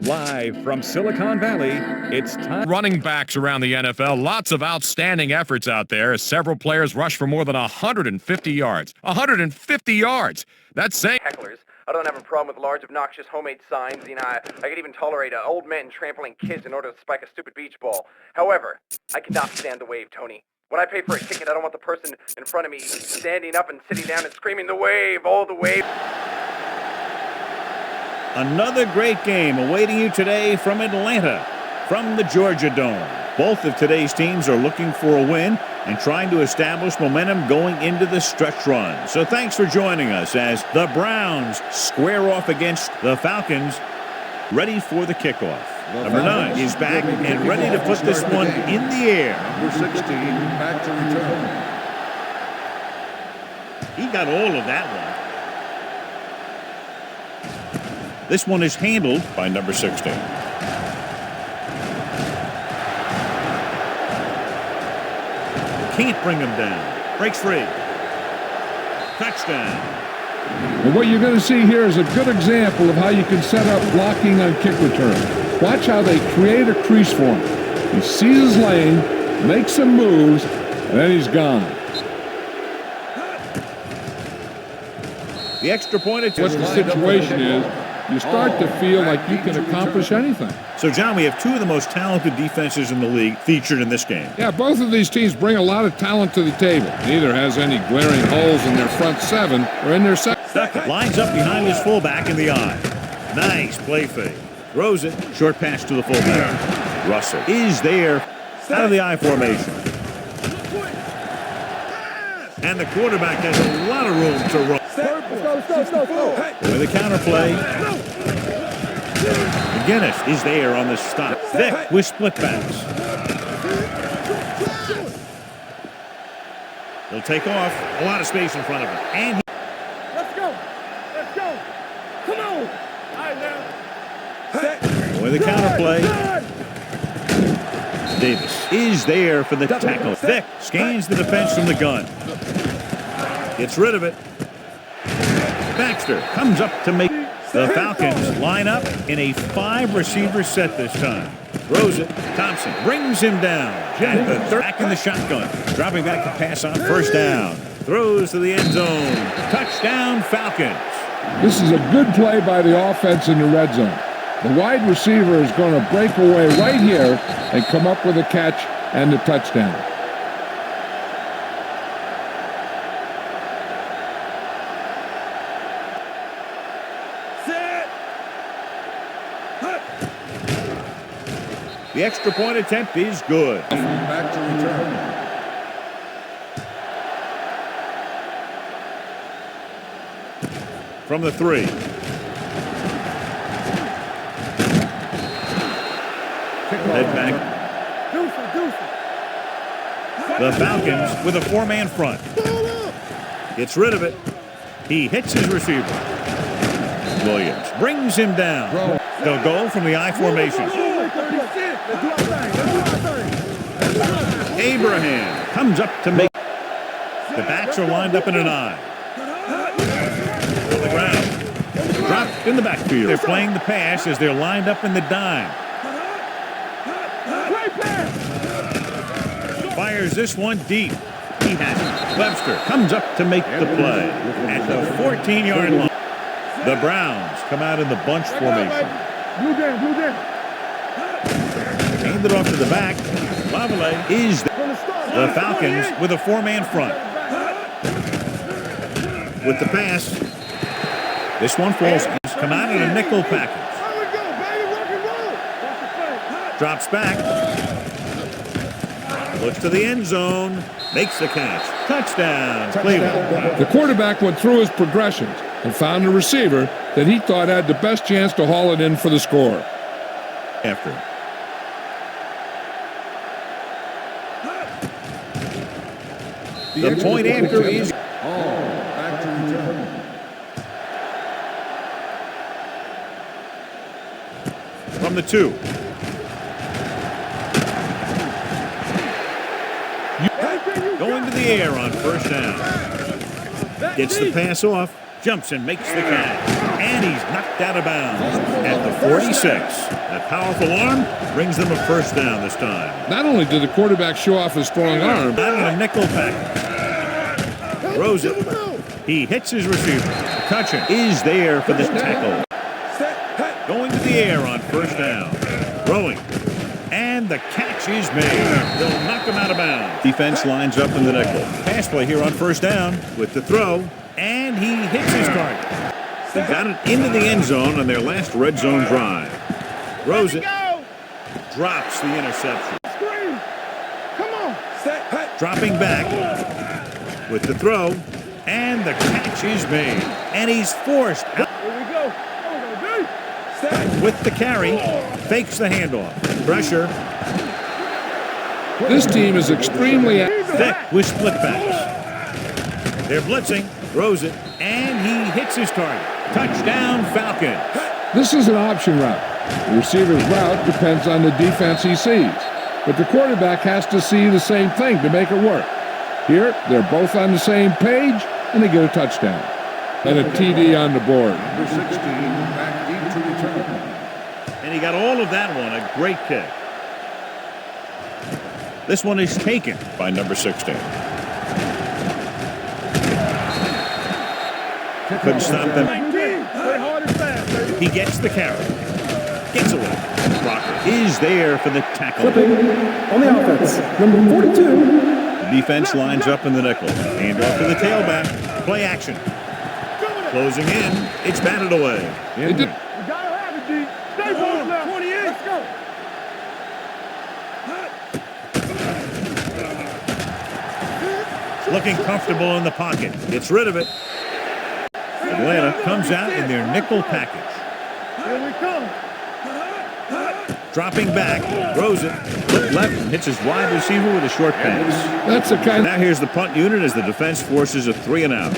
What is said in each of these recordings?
Live from Silicon Valley, it's time. Running backs around the NFL, lots of outstanding efforts out there as several players rush for more than 150 yards. 150 yards! That's saying... Hecklers. I don't have a problem with large, obnoxious homemade signs. I could even tolerate old men trampling kids in order to spike a stupid beach ball. However, I cannot stand the wave, Tony. When I pay for a ticket, I don't want the person in front of me standing up and sitting down and screaming, "The wave! Oh, the wave!" Another great game awaiting you today from Atlanta, from the Georgia Dome. Both of today's teams are looking for a win and trying to establish momentum going into the stretch run. So thanks for joining us as the Browns square off against the Falcons, ready for the kickoff. Number 9 is back and ready to put this one in the air. Number 16 back to return. He got all of that one. This one is handled by number 16. Can't bring him down. Breaks free. Touchdown. And what you're going to see here is a good example of how you can set up blocking on kick return. Watch how they create a crease for him. He sees his lane, makes some moves, and then he's gone. The extra point What the situation is, you start to feel like you can accomplish anything. So, John, we have two of the most talented defenses in the league featured in this game. Yeah, both of these teams bring a lot of talent to the table. Neither has any glaring holes in their front seven or in their second. Duckett lines up behind his fullback in the eye. Nice play fake. Throws it. Short pass to the fullback. Russell is there out of the I formation. And the quarterback has a lot of room to run. With a counter play. McGinnis is there on the stop. Vick with split backs. He'll take off. A lot of space in front of him. And Let's go. Let's go. Come on. All right, now. with a counter play. Davis is there for the tackle. Vick scans the defense from the gun. Gets rid of it. Baxter comes up to make. The Falcons line up in a 5-receiver set this time. Throws it. Thompson brings him down. At the third, back in the shotgun. Dropping back to pass on first down. Throws to the end zone. Touchdown, Falcons. This is a good play by the offense in the red zone. The wide receiver is going to break away right here and come up with a catch and the touchdown. The extra point attempt is good. Back to return. From the 3. Head back. The Falcons with a 4-man front. Gets rid of it. He hits his receiver. Williams brings him down. They'll go from the I formation. Abraham comes up to make. The backs are lined up in an I. On the ground. Dropped in the backfield. They're playing the pass as they're lined up in the dime. Fires this one deep. He has it. Webster comes up to make the play at the 14-yard line. The Browns come out in the bunch formation. Hand it off to the back. Lavallee is the Falcons with a 4-man front. With the pass. This one falls. He's come out in a nickel package. Drops back. Looks to the end zone. Makes the catch. Touchdown, Cleveland. The quarterback went through his progressions and found a receiver that he thought had the best chance to haul it in for the score. After. The point after is Back to return. from the 2. Going to the air on first down. Gets the pass off. Jumps and makes the catch. And he's knocked out of bounds at the 46. That powerful arm brings them a first down this time. Not only did the quarterback show off his strong arm, Out of a nickel package. Throws it. He hits his receiver. Touching is there for the tackle. Going to the air on first down. Throwing. And the catch is made. They'll knock him out of bounds. Defense lines up in the nickel. Pass play here on first down with the throw. And he hits his target. They got it into the end zone on their last red zone drive. Throws it. Drops the interception. Come on. Dropping back with the throw. And the catch is made. And he's forced out. Here we go. With the carry. Fakes the handoff. Pressure. this team is extremely Thick with split backs. They're blitzing. Throws it. And he hits his target. Touchdown, Falcons. This is an option route. The receiver's route depends on the defense he sees. But the quarterback has to see the same thing to make it work. Here, they're both on the same page, and they get a touchdown. And a TD on the board. Number 16, back deep to return. And he got all of that one. A great kick. This one is taken by number 16. Couldn't stop them. He gets the carry. Gets away. Blocker is there for the tackle. On the offense, number 42. The defense lines up in the nickel. Hand off to the tailback. Play action. Closing in. It's batted away. They did. You gotta have it, D. Stay ball now. 28. Let's go. Looking comfortable in the pocket. Gets rid of it. Atlanta comes out in their nickel package. Here we come. Dropping back. Throws it. Look left and hits his wide receiver with a short pass. That's the kind. Now here's the punt unit as the defense forces a 3 and out.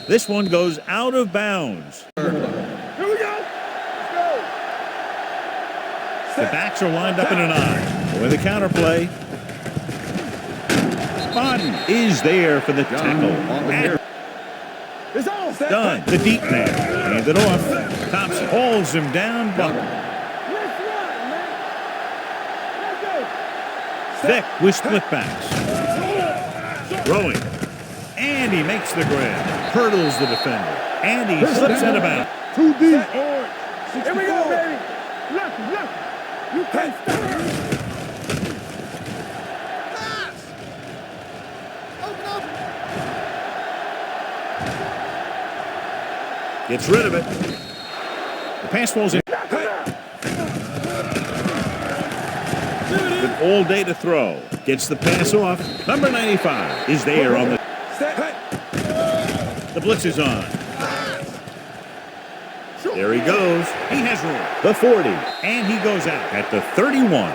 This one goes out of bounds. Here we go. Let's go. The backs are lined up in an I. With a counter play. Madden is there for the tackle. And It's on. done. The deep man. Hand it off. Thompson holds him down. Buck. Let's run, man. Let's go. Thick with split backs. Throwing. And he makes the grab. Hurdles the defender. And he slips out of bounds. Too deep. Here we go, baby. Look. You can't stop. Gets rid of it. The pass falls in. With all day to throw. Gets the pass off. Number 95 is there on the... The blitz is on. There he goes. He has room. The 40. And he goes out at the 31.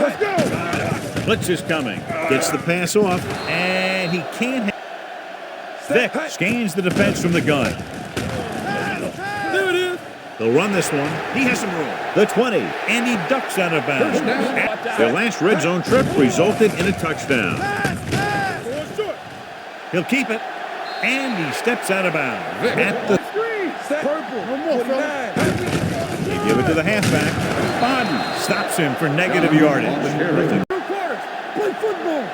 Let's go. Blitz is coming. Gets the pass off. And he can't... Thick scans the defense from the gun. There it is. They'll run this one. He has some room. The 20. And he ducks out of bounds. Their last red zone trip resulted in a touchdown. He'll keep it. And he steps out of bounds. At the Purple. One more, fella. They give it to the halfback. Madden stops him for negative yardage. 2 quarters. Play football.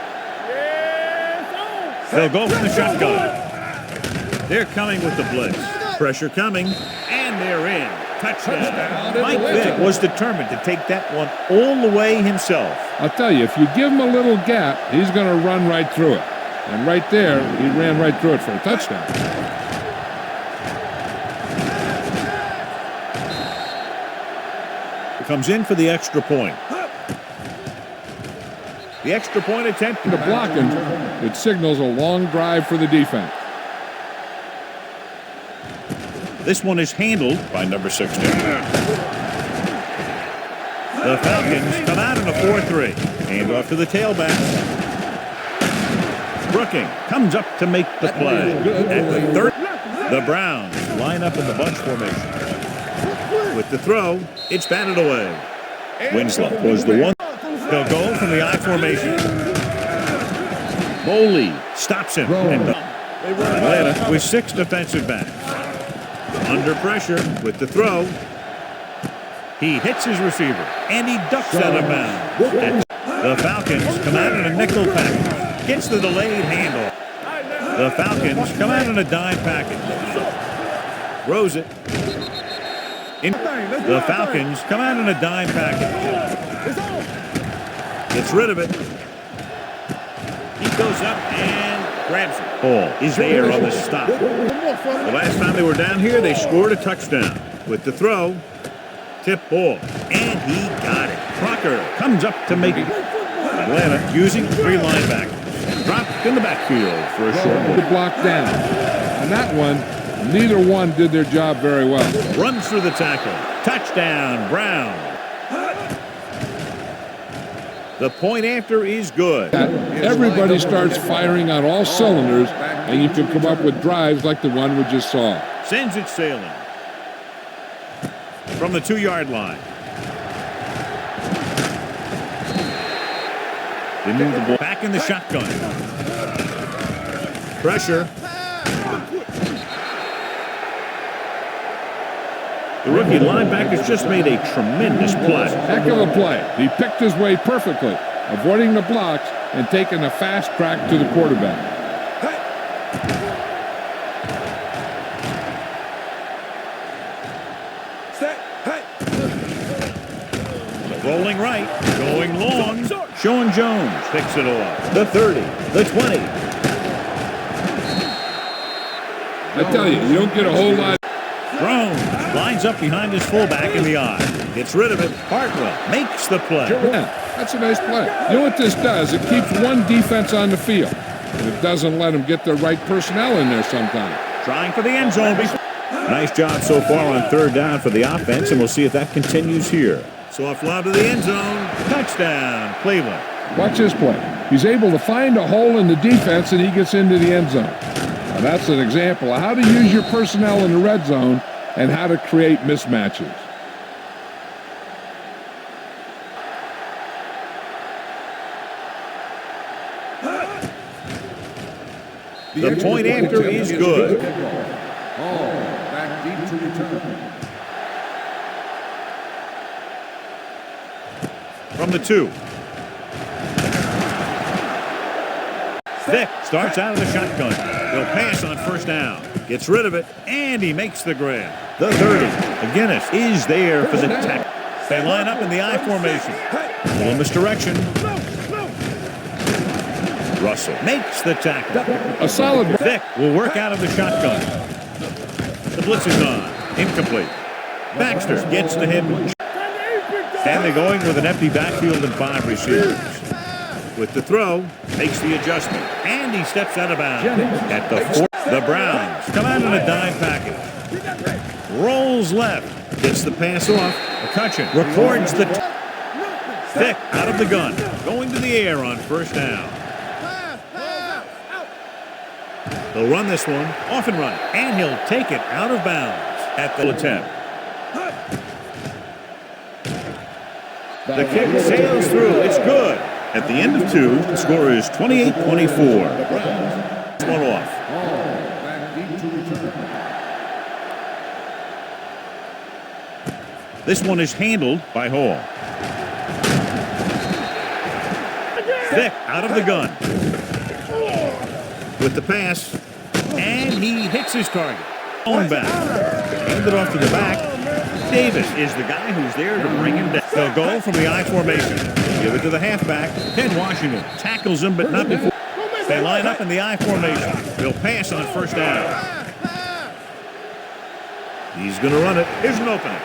Yes, on. They'll go from the shotgun. They're coming with the blitz. Pressure coming. And they're in. Touchdown. Mike Vick was determined to take that one all the way himself. I'll tell you, if you give him a little gap, he's going to run right through it. And right there, he ran right through it for a touchdown. Comes in for the extra point. The extra point attempt. The blocking, it signals a long drive for the defense. This one is handled by number 16. The Falcons come out in a 4-3. Hand off to the tailback. Brooking comes up to make the play. At the 3rd, the Browns line up in the bunch formation. With the throw, it's batted away. Winslow was the one. They'll go from the I formation. Bowley stops him. And Atlanta with 6 defensive backs. Under pressure with the throw. He hits his receiver, and he ducks out of bounds. The Falcons come out in a nickel package. Gets the delayed handoff. The Falcons come out in a dime package. Throws it. The Falcons come out in a dime package. Gets rid of it. He goes up and grabs it. Ball is there on the stop. The last time they were down here, they scored a touchdown. With the throw, tip ball, and he got it. Crocker comes up to make it. Atlanta using 3 linebackers. Dropped in the backfield for a short The block down. And that one, neither one did their job very well. Runs through the tackle. Touchdown, Brown. The point after is good. Everybody starts firing on all cylinders, and you can come up with drives like the one we just saw. Sends it sailing. From the 2-yard line. They move the ball back in the shotgun. Pressure. The rookie linebacker's just made a tremendous play. Heck of a play. He picked his way perfectly, avoiding the blocks and taking a fast track to the quarterback. Rolling right, going long. Sean Jones picks it off. The 30, the 20. I tell you, you don't get a whole lot. Jones lines up behind his fullback in the eye. Gets rid of it. Hartwell makes the play. Yeah, that's a nice play. You know what this does? It keeps one defense on the field. And it doesn't let them get the right personnel in there sometimes. Trying for the end zone. Nice job so far on 3rd down for the offense, and we'll see if that continues here. Soft lob to the end zone. Touchdown, Cleveland. Watch this play. He's able to find a hole in the defense, and he gets into the end zone. Now that's an example of how to use your personnel in the red zone and how to create mismatches. The point after is good. Ball back deep to return. From the 2. Vick starts out of the shotgun. He'll pass on 1st down. Gets rid of it, and he makes the grab. The 30. McGinnis is there for the tackle. They line up in the I formation. A little misdirection. Russell makes the tackle. A solid. Vick will work out of the shotgun. The blitz is on. Incomplete. Baxter gets to him. And they're going with an empty backfield and 5 receivers. With the throw, makes the adjustment, and he steps out of bounds. At the 4, the Browns come out in a dime package. Rolls left, gets the pass off. McCutcheon records the Vick out of the gun, going to the air on 1st down. They'll run this one, off and run, and he'll take it out of bounds at the attempt. The kick sails through. It's good. At the end of 2, the score is 28-24. This one off. Back deep to return. This one is handled by Hall. Vick out of the gun. With the pass. And he hits his target. On back. Hand it off to the back. Davis is the guy who's there to bring him down. They'll go from the I formation. Give it to the halfback. Ted Washington tackles him, but not before. They line up in the I formation. They'll pass on 1st down. He's going to run it. Here's an opening.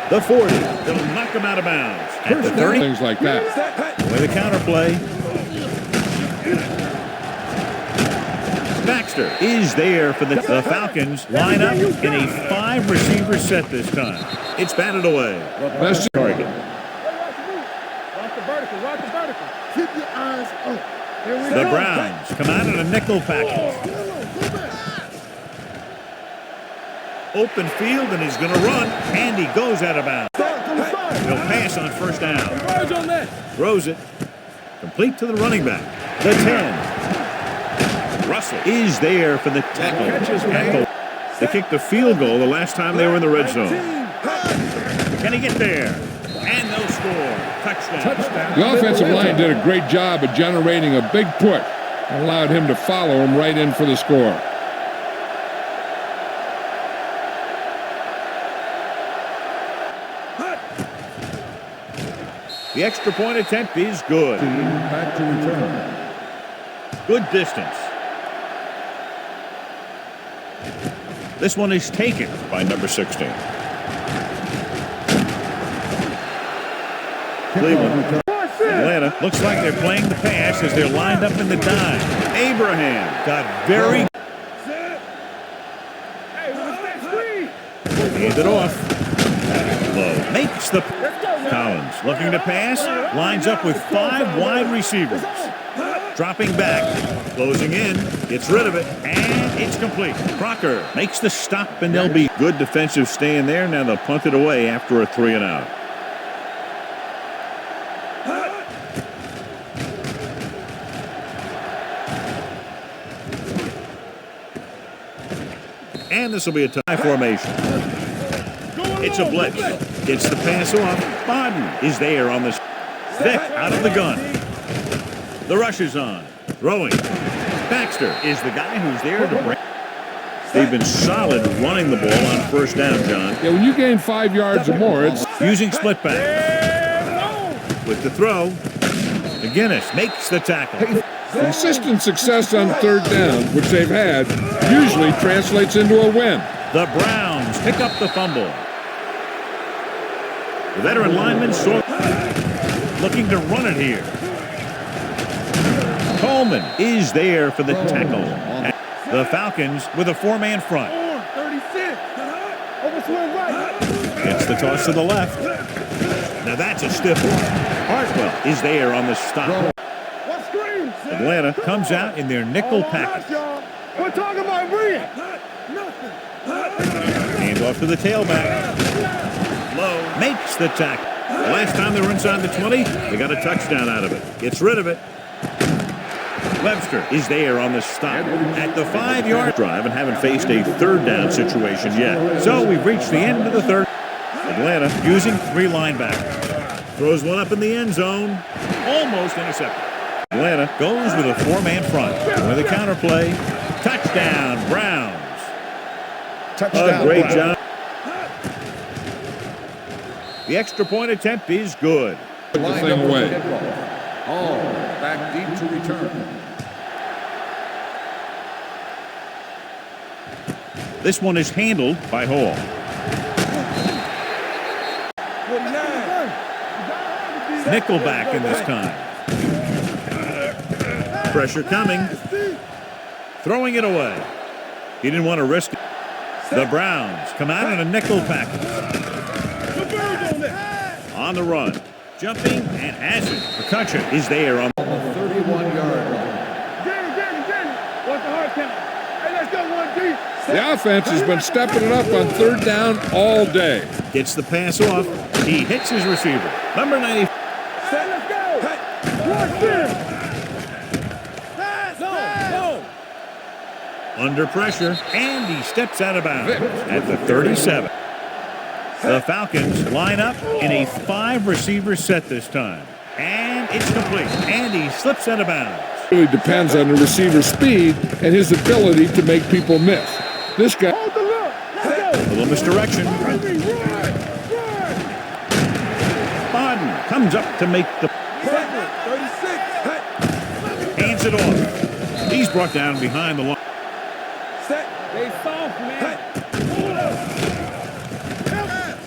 The 40. They'll knock him out of bounds. At the 30. Things like that. With the counterplay. Baxter is there for the Falcons. Line up in a 5-receiver set this time. It's batted away. Best Target. Watch the vertical. Watch the vertical. Keep your eyes up. The Browns come out in a nickel package. Open field, and he's going to run, and he goes out of bounds. He'll pass on 1st down. Throws it. Complete to the running back. The 10. Russell is there for the tackle. They kicked the field goal the last time they were in the red zone. Can he get there? And they'll score. Touchdown. The offensive line did a great job of generating a big push and allowed him to follow him right in for the score. The extra point attempt is good. Back to return. Good distance. This one is taken by number 16. Cleveland. Atlanta looks like they're playing the pass as they're lined up in the dime. Abraham got very. Hands it off. Low makes the. Collins looking to pass. Lines up with 5 wide receivers. Dropping back. Closing in. Gets rid of it. And it's complete. Crocker makes the stop, and they'll be good defensive stand there. Now they'll punt it away after a 3 and out. And this will be a tie formation. It's a blitz. Gets the pass off. Madden is there on the Vick out of the gun. The rush is on. Throwing. Baxter is the guy who's there to bring. They've been solid running the ball on first down, John. Yeah, when you gain 5 yards or more, it's Using split back. With the throw. McGinnis makes the tackle. consistent success on third down, which they've had, usually translates into a win. The Browns pick up the fumble. The veteran lineman looking to run it here. Coleman is there for the tackle. The Falcons with a 4-man front. 36. Overswing right. Gets the toss to the left. Now that's a stiff one. Hartwell is there on the stop. What scream? Atlanta comes out in their nickel package. We're talking about reading. Hand off to the tailback. Low makes the tackle. Last time they were inside the 20, they got a touchdown out of it. Gets rid of it. Webster is there on the stop at the 5-yard drive and haven't faced a third down situation yet. So we've reached the end of the third. Atlanta using 3 linebackers. Throws one up in the end zone. Almost intercepted. Atlanta goes with a 4-man front. With a counter play. Touchdown, Browns. A great job. The extra point attempt is good. Put the thing away. All back deep to return. This one is handled by Hall. Nickelback in this time. Pressure coming. Throwing it away. He didn't want to risk it. The Browns come out in a nickel package. On the run. Jumping and has it. McCutcheon is there on the 31-yard line. What's the hard count? Hey, let's go 1 deep. The offense has been stepping it up on third down all day. Gets the pass off. He hits his receiver. Number 90. Let's go. Watch this. Under pressure, and he steps out of bounds at the 37. The Falcons line up in a 5-receiver set this time. And it's complete. And he slips out of bounds. It really depends on the receiver's speed and his ability to make people miss. This guy. Hold the look. Let's A little misdirection. Madden comes up to make the. 36. Hands it off. He's brought down behind the line. They soft, man.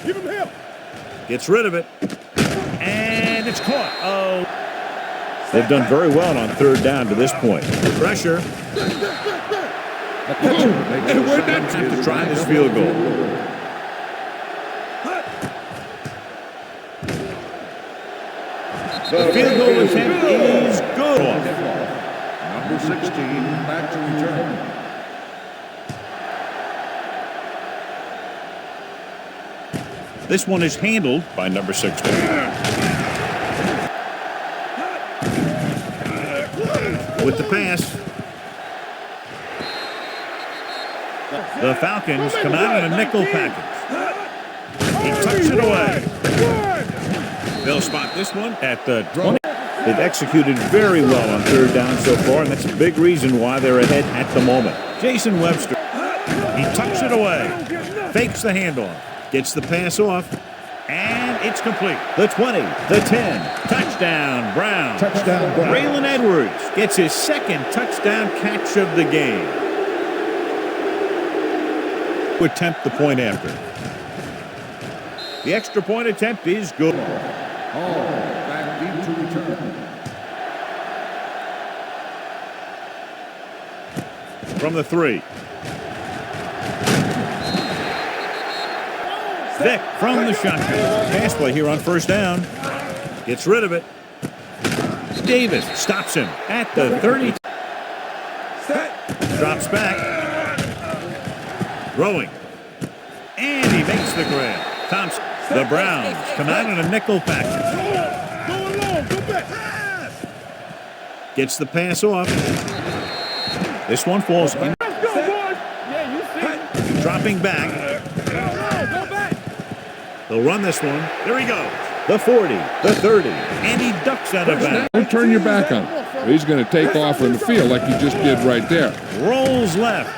Give him help. Gets rid of it. And it's caught. Oh. They've done very well on third down to this point. Pressure. Time to try this field goal. The field goal attempt is good. Number 16 back to return. This one is handled by number 16. With the pass. The Falcons come out in a nickel package. He tucks it away. They'll spot this one at the 20. They've executed very well on third down so far, and that's a big reason why they're ahead at the moment. Jason Webster. He tucks it away. Fakes the handoff. Gets the pass off. And it's complete. The 20, the 10. Touchdown, Brown. Touchdown, Brown. Braylon Edwards gets his second touchdown catch of the game. Attempt the point after. The extra point attempt is good. Back deep to return. From the 3. Vick from the shotgun. Pass play here on first down. Gets rid of it. Davis stops him at the 30. Drops back. Throwing. And he makes the grab. Thompson. The Browns come out in a nickel package. Gets the pass off. This one falls in. Dropping back. They'll run this one. There he goes. The 40, the 30, and he ducks out of bounds. Don't turn your back on him. He's going to take off in the field like he just did right there. Rolls left.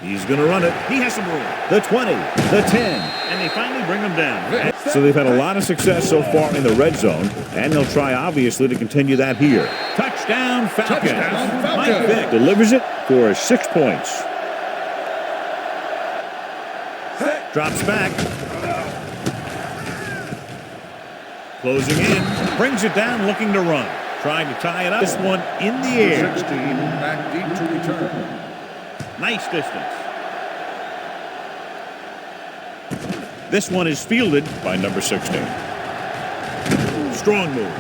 He's going to run it. He has some room. The 20, the 10, and they finally bring him down. So they've had a lot of success so far in the red zone, and they'll try, obviously, to continue that here. Touchdown, Falcons. Mike Vick delivers it for 6 points. Drops back. Closing in. Brings it down, looking to run. Trying to tie it up. This one in the air. 16, back deep to return. Nice distance. This one is fielded by number 16. Strong move.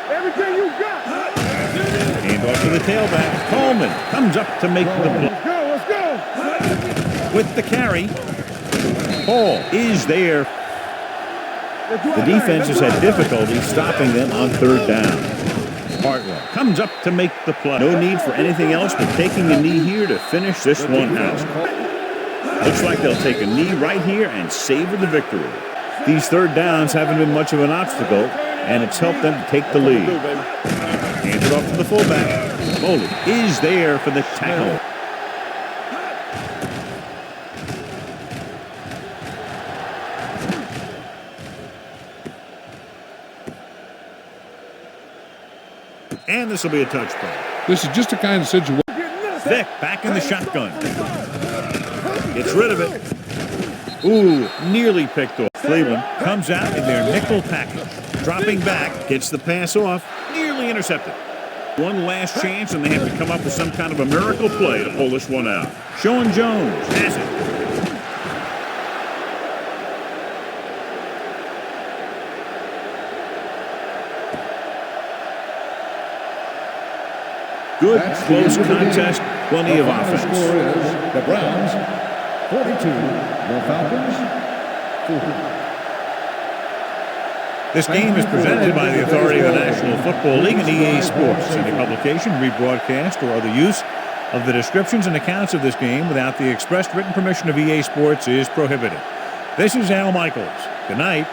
Everything you got. Hand off to the tailback. Coleman comes up to make the block. Let's go. With the carry. Ball is there. The defense has had difficulty stopping them on third down. Hartwell comes up to make the play. No need for anything else but taking a knee here to finish this one out. Looks like they'll take a knee right here and savor the victory. These third downs haven't been much of an obstacle, and it's helped them to take the lead. Hand it off to the fullback. Foley is there for the tackle. And this will be a touch play. This is just the kind of situation. Vick back in the shotgun. Gets rid of it. Ooh, nearly picked off. Cleveland comes out in their nickel package. Dropping back, gets the pass off, nearly intercepted. One last chance, and they have to come up with some kind of a miracle play to pull this one out. Sean Jones has it. Good, close contest, plenty of offense. The score is the Browns 42, the Falcons 40. This game is presented by the authority of the National Football League and EA Sports. Any publication, rebroadcast, or other use of the descriptions and accounts of this game without the expressed written permission of EA Sports is prohibited. This is Al Michaels. Good night.